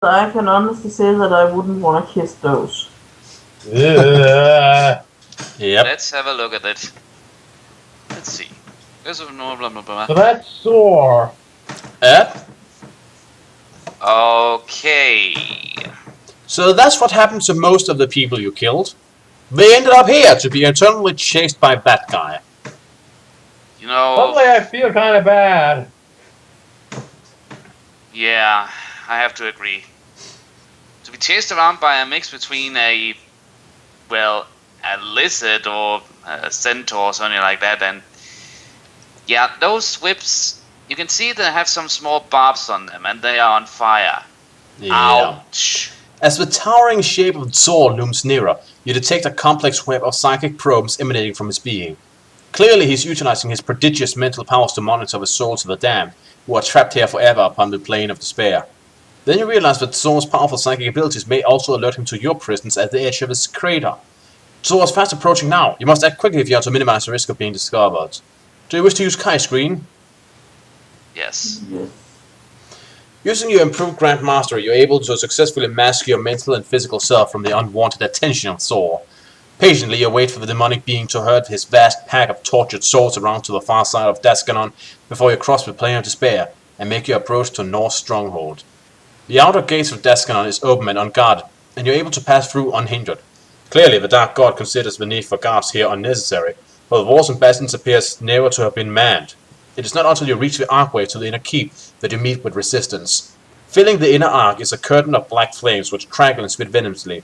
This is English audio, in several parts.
I can honestly say that I wouldn't want to kiss those. Yep. Let's have a look at it. Let's see. Blah, blah, blah, blah. So that's sore. Yep. Okay. So that's what happened to most of the people you killed. They ended up here to be eternally chased by that guy. You know... Suddenly I feel kind of bad. Yeah, I have to agree. To be chased around by a mix between a lizard or a centaur or something like that, and yeah, those whips, you can see they have some small barbs on them, and they are on fire. Yeah. Ouch. As the towering shape of Zor looms nearer, you detect a complex web of psychic probes emanating from his being. Clearly he's utilizing his prodigious mental powers to monitor the souls of the damned, who are trapped here forever upon the plane of despair. Then you realize that Zor's powerful psychic abilities may also alert him to your presence at the edge of his crater. Zor is fast approaching now. You must act quickly if you want to minimize the risk of being discovered. Do you wish to use Kai Screen? Yes. Using your improved Grand Mastery, you're able to successfully mask your mental and physical self from the unwanted attention of Zor. Patiently, you wait for the demonic being to herd his vast pack of tortured souls around to the far side of Daskanon before you cross the plane of despair and make your approach to North's stronghold. The outer gates of Daskanon is open and unguarded, and you're able to pass through unhindered. Clearly, the Dark God considers the need for guards here unnecessary, for the walls and bastions appears never to have been manned. It is not until you reach the archway to the inner keep that you meet with resistance. Filling the inner arch is a curtain of black flames which crackle and spit venomously.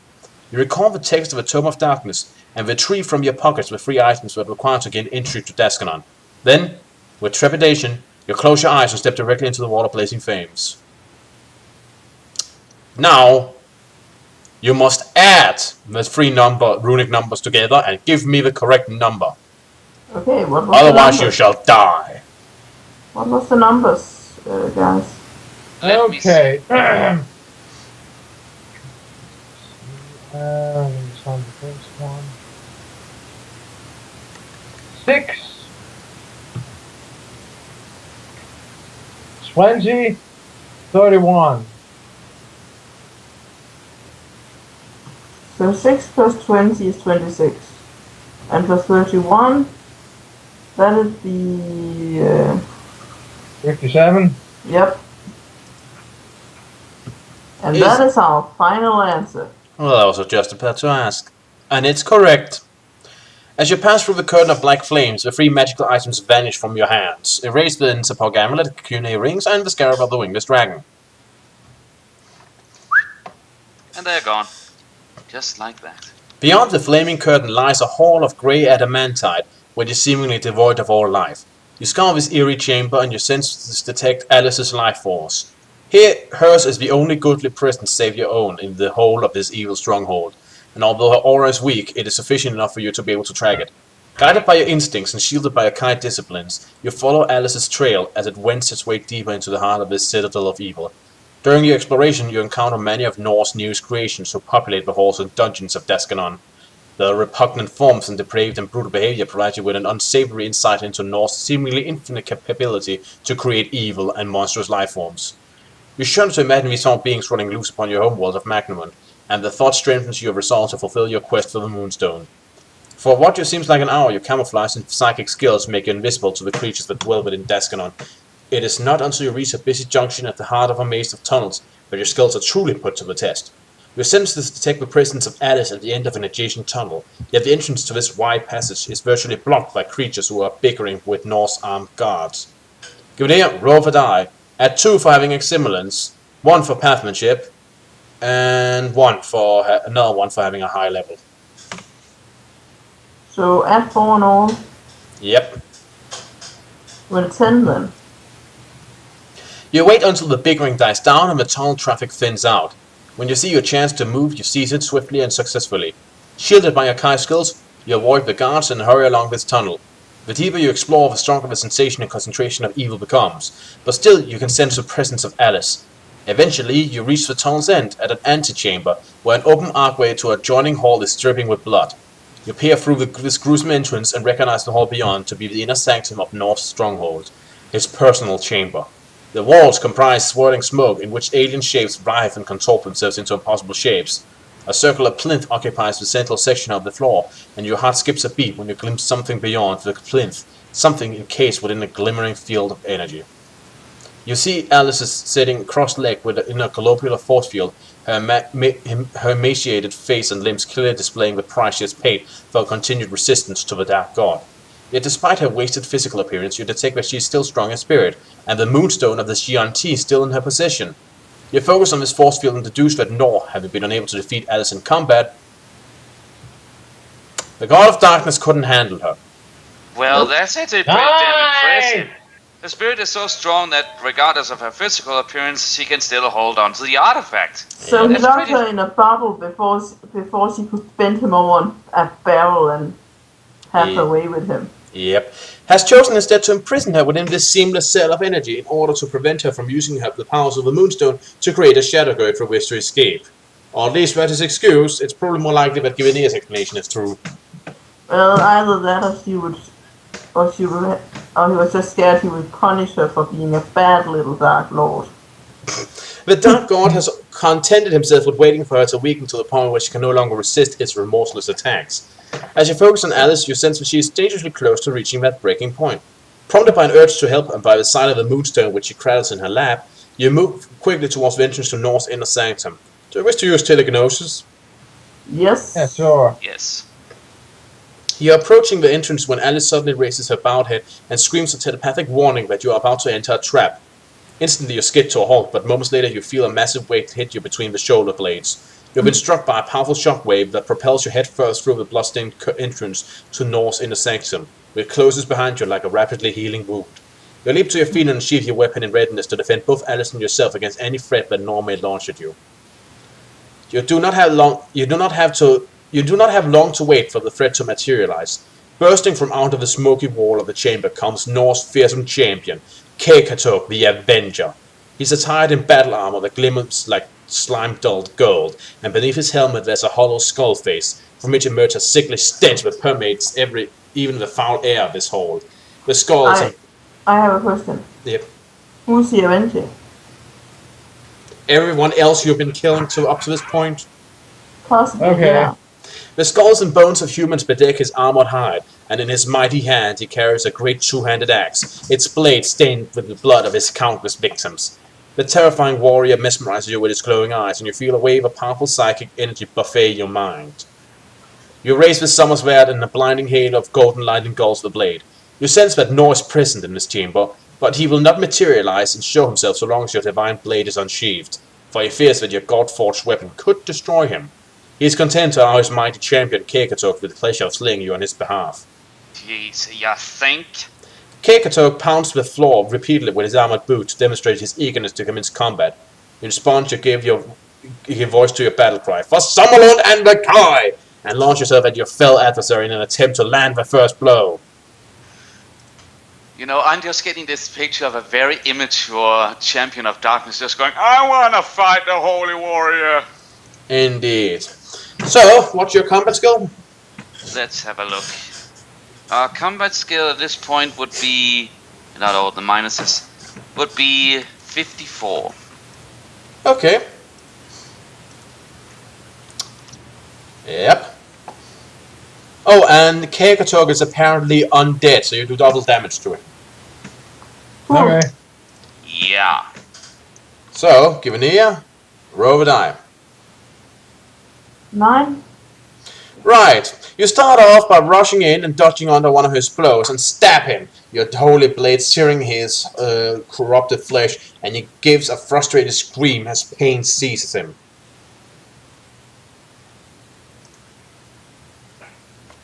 You recall the text of a Tome of Darkness and retrieve from your pockets the 3 items that require to gain entry to Daskanon. Then, with trepidation, you close your eyes and step directly into the wall of blazing flames. Now, you must add the 3 runic numbers together and give me the correct number. Okay, what was Otherwise the you shall die. What was the numbers, guys? Okay. Let's find the first one. 6, 20, 31. So 6 plus 20 is 26. And plus 31, that is the... 57. Yep. And Is- that is our final answer. Well, that was just about to ask. And it's correct. As you pass through the curtain of black flames, the 3 magical items vanish from your hands. Erase the Sapog amulet, the Cune rings, and the scarab of the wingless dragon. And they're gone. Just like that. Beyond the flaming curtain lies a hall of grey adamantite, which is seemingly devoid of all life. You scour this eerie chamber and your senses detect Alice's life force. Here, hers is the only goodly presence save your own in the whole of this evil stronghold, and although her aura is weak, it is sufficient enough for you to be able to track it. Guided by your instincts and shielded by your kind disciplines, you follow Alice's trail as it wends its way deeper into the heart of this citadel of evil. During your exploration, you encounter many of Nor's newest creations who populate the halls and dungeons of Daskanon. Their repugnant forms and depraved and brutal behavior provide you with an unsavory insight into Nor's seemingly infinite capability to create evil and monstrous life forms. You shudder to imagine these small beings running loose upon your homeworld of Magnamon, and the thought strengthens your resolve to fulfill your quest for the Moonstone. For what seems like an hour, your camouflage and psychic skills make you invisible to the creatures that dwell within Daskanon. It is not until you reach a busy junction at the heart of a maze of tunnels that your skills are truly put to the test. Your senses detect the presence of Alice at the end of an adjacent tunnel, yet the entrance to this wide passage is virtually blocked by creatures who are bickering with Norse armed guards. Give it here, roll for die. Add 2 for having excellence, 1 for pathmanship, and another 1 for having a high level. So add 4 and all. Yep. Well, 10 then. You wait until the bickering dies down and the tunnel traffic thins out. When you see your chance to move, you seize it swiftly and successfully. Shielded by your Kai skills, you avoid the guards and hurry along this tunnel. The deeper you explore, the stronger the sensation and concentration of evil becomes, but still you can sense the presence of Alice. Eventually, you reach the tunnel's end at an antechamber, where an open archway to an adjoining hall is dripping with blood. You peer through this gruesome entrance and recognize the hall beyond to be the inner sanctum of North's stronghold, his personal chamber. The walls comprise swirling smoke in which alien shapes writhe and contort themselves into impossible shapes. A circular plinth occupies the central section of the floor, and your heart skips a beat when you glimpse something beyond the plinth, something encased within a glimmering field of energy. You see Alice sitting cross-legged within a globular force field, her emaciated face and limbs clearly displaying the price she has paid for her continued resistance to the Dark God. Yet despite her wasted physical appearance, you detect that she is still strong in spirit, and the moonstone of the Xi'an is still in her possession. You focus on this force field and deduce that Naar, having been unable to defeat Alice in combat, the God of Darkness couldn't handle her. Well, that's actually pretty damn impressive. Her spirit is so strong that regardless of her physical appearance, she can still hold on to the artifact. So he That's locked pretty- her in a bubble before she could bend him over a barrel and have her way with him. Yep. Has chosen instead to imprison her within this seamless cell of energy in order to prevent her from using the powers of the Moonstone to create a shadow gird from which to escape. Or at least that is excused. It's probably more likely that Givenir's explanation is true. Well, either that or he was just scared he would punish her for being a bad little Dark Lord. The Dark God has contented himself with waiting for her to weaken to the point where she can no longer resist his remorseless attacks. As you focus on Alice, you sense that she is dangerously close to reaching that breaking point. Prompted by an urge to help and by the sight of the moonstone which she cradles in her lap, you move quickly towards the entrance to Naar's inner sanctum. Do you wish to use telegnosis? Yes. Yeah, sure. Yes. You are approaching the entrance when Alice suddenly raises her bowed head and screams a telepathic warning that you are about to enter a trap. Instantly you skid to a halt, but moments later you feel a massive weight hit you between the shoulder blades. You have been struck by a powerful shockwave that propels you headfirst through the bloodstained entrance to Naar's inner sanctum, which closes behind you like a rapidly healing wound. You leap to your feet and unsheath your weapon in readiness to defend both Alice and yourself against any threat that Naar may launch at you. You do not have long to wait for the threat to materialize. Bursting from out of the smoky wall of the chamber comes Naar's fearsome champion, Kekataag the Avenger. He's attired in battle armor that glimmers like slime-dulled gold, and beneath his helmet there's a hollow skull face, from which emerges a sickly stench that permeates even the foul air of this hold. The skulls I have a question. Yep. Who's the Avenger? Everyone else you've been killing up to this point. Possibly, Okay. yeah. The skulls and bones of humans bedeck his armored hide, and in his mighty hand he carries a great two-handed axe, its blade stained with the blood of his countless victims. The terrifying warrior mesmerizes you with his glowing eyes, and you feel a wave of powerful psychic energy buffet your mind. You raise the summer sword, and a blinding hail of golden light engulfs the blade. You sense that Naar is present in this chamber, but he will not materialize and show himself so long as your divine blade is unsheathed, for he fears that your god-forged weapon could destroy him. He is content to allow his mighty champion Kekataag with the pleasure of slaying you on his behalf. Jeez, you think? Kekataag pounds the floor repeatedly with his armored boot to demonstrate his eagerness to commence combat. In response, you give voice to your battle cry, "For Summerlord and the Kai!" and launch yourself at your fell adversary in an attempt to land the first blow. You know, I'm just getting this picture of a very immature champion of darkness just going, I wanna fight the holy warrior! Indeed. So, what's your combat skill? Let's have a look. Our combat skill at this point would be, without all the minuses, would be 54. Okay. Yep. Oh, and Kekataag is apparently undead, so you do double damage to it. Okay. Yeah. So, give an ear, roll a die. 9? Right, you start off by rushing in and dodging under one of his blows and stab him, your holy blade searing his corrupted flesh, and he gives a frustrated scream as pain seizes him.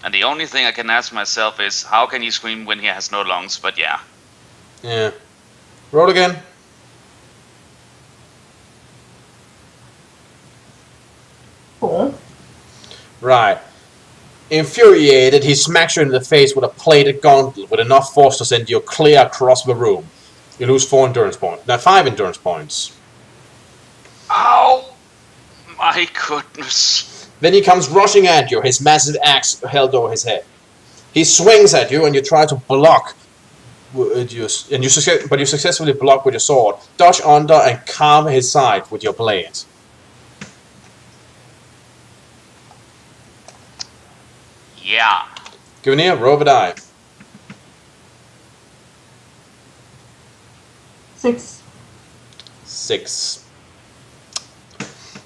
And the only thing I can ask myself is, how can he scream when he has no lungs? But yeah. Yeah. Roll again. Four. Right. Infuriated, he smacks you in the face with a plated gauntlet with enough force to send you clear across the room. You lose 4 endurance points. Now 5 endurance points. Ow! My goodness. Then he comes rushing at you, his massive axe held over his head. He swings at you and you try to block, with your, but you successfully block with your sword. Dodge under and carve his side with your blade. Yeah. Give an ear, roll a die. 6. 6.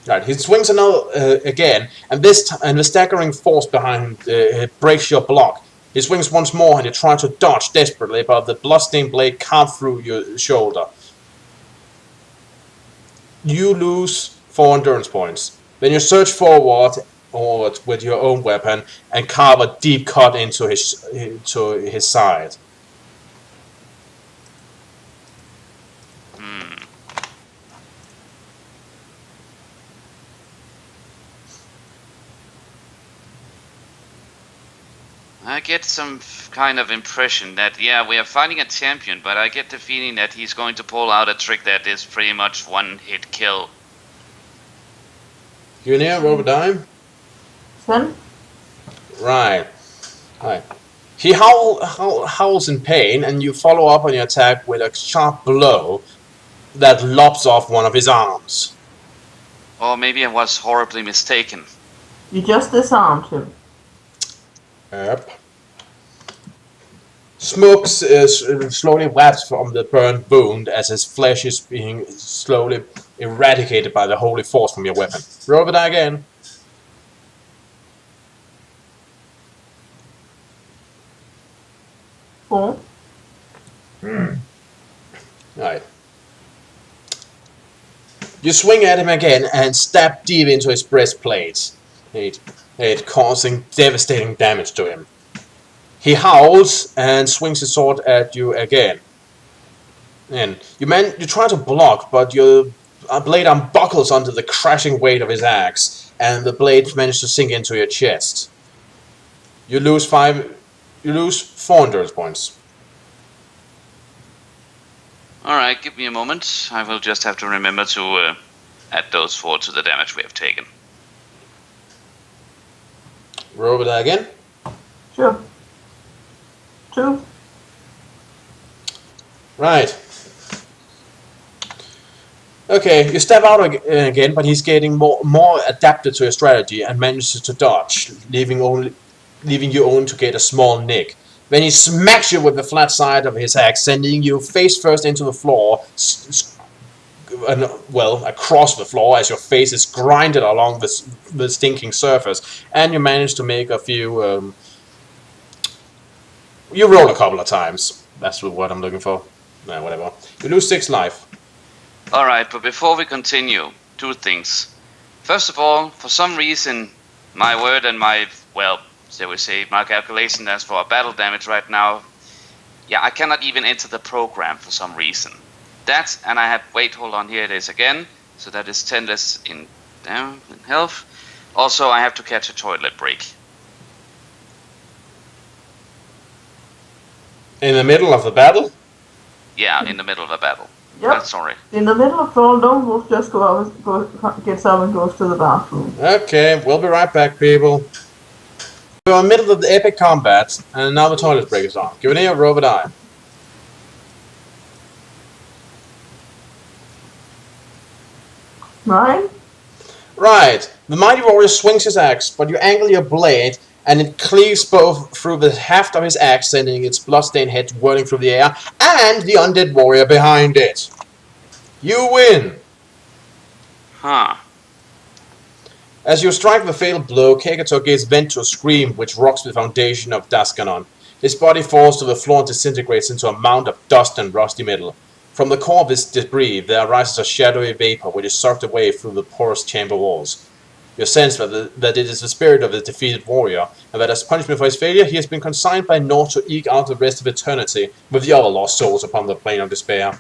Right, he swings another again, and this and the staggering force behind breaks your block. He swings once more, and you try to dodge desperately, but the bloodstained blade carved through your shoulder. You lose 4 endurance points. Then you surge forward with your own weapon and carve a deep cut into his side. I get some kind of impression that, yeah, we are fighting a champion, but I get the feeling that he's going to pull out a trick that is pretty much one-hit kill. You near roll a die? 10. Right. He howls in pain, and you follow up on your attack with a sharp blow that lops off one of his arms. Or maybe I was horribly mistaken. You just disarmed him. Yep. Smoke slowly wafts from the burned wound as his flesh is being slowly eradicated by the holy force from your weapon. Roll it again. Four. Right. You swing at him again and stab deep into his breastplate, it causing devastating damage to him. He howls and swings his sword at you again. And you try to block, but your blade arm buckles under the crashing weight of his axe, and the blade manages to sink into your chest. You lose 4 endurance points. Alright, give me a moment. I will just have to remember to add those 4 to the damage we have taken. Roll it again. Sure. 2. Right. Okay, you step out again, but he's getting more adapted to your strategy and manages to dodge, leaving you only to get a small nick. Then he smacks you with the flat side of his axe, sending you face first into the floor, across the floor as your face is grinded along the stinking surface, and you manage to make a few. You roll a couple of times. That's what I'm looking for. No, whatever. You lose 6 life. Alright, but before we continue, 2 things. First of all, for some reason, my word and my, well, shall we say, my calculation as for battle damage right now, yeah, I cannot even enter the program for some reason. That, and I have, wait, hold on, here it is again. So that is 10 less in health. Also, I have to catch a toilet break. In the middle of the battle? Yeah, in the middle of a battle. Yep. Sorry. In the middle of all, don't Wolf just gets up and goes to the bathroom. Okay, we'll be right back, people. We're in the middle of the epic combat, and now the toilet break is on. Give it a roll of a die. 9. Right. The mighty warrior swings his axe, but you angle your blade, and it cleaves both through the haft of his axe, sending its bloodstained head whirling through the air, and the undead warrior behind it. You win! Huh. As you strike the fatal blow, Kekataag gives vent to a scream which rocks the foundation of Daskanon. His body falls to the floor and disintegrates into a mound of dust and rusty metal. From the core of this debris, there arises a shadowy vapor which is sucked away through the porous chamber walls. You sense that it is the spirit of the defeated warrior, and that as punishment for his failure, he has been consigned by Naar to eke out the rest of eternity with the other lost souls upon the plane of despair.